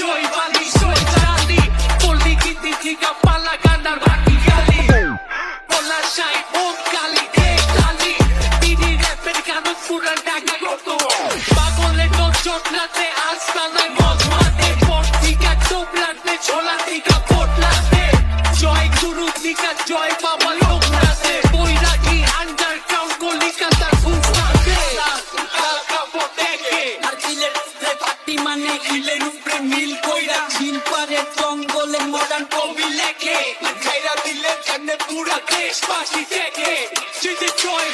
জয় বালি জয় চালি পল্লি গীতি ঠিকা পালা গান্ডার বাকি গালি বলা সাই ওম কালি এ কালি দিদি র্যাপের গান পুরা টাকা কত পাগলে তো চটলাতে আসতানায় মদ মাতে পট ঠিকা চোপ লাগতে ছোলা ঠিকা পট লাগতে জয় গুরু ঠিকা জয় বাবা লোক নাচে বৈরাগী আন্ডারগ্রাউন্ড কলিকাতার ফুফাতে কাপড় দেখে আর কিলের উপরে পাটি মানে কিলের উপরে মিল কইরা ঝিল পারে জঙ্গলে মডার্ন কবি লেখে খাইরা দিলে জানে পুরা দেশবাসী দেখে যদি জয়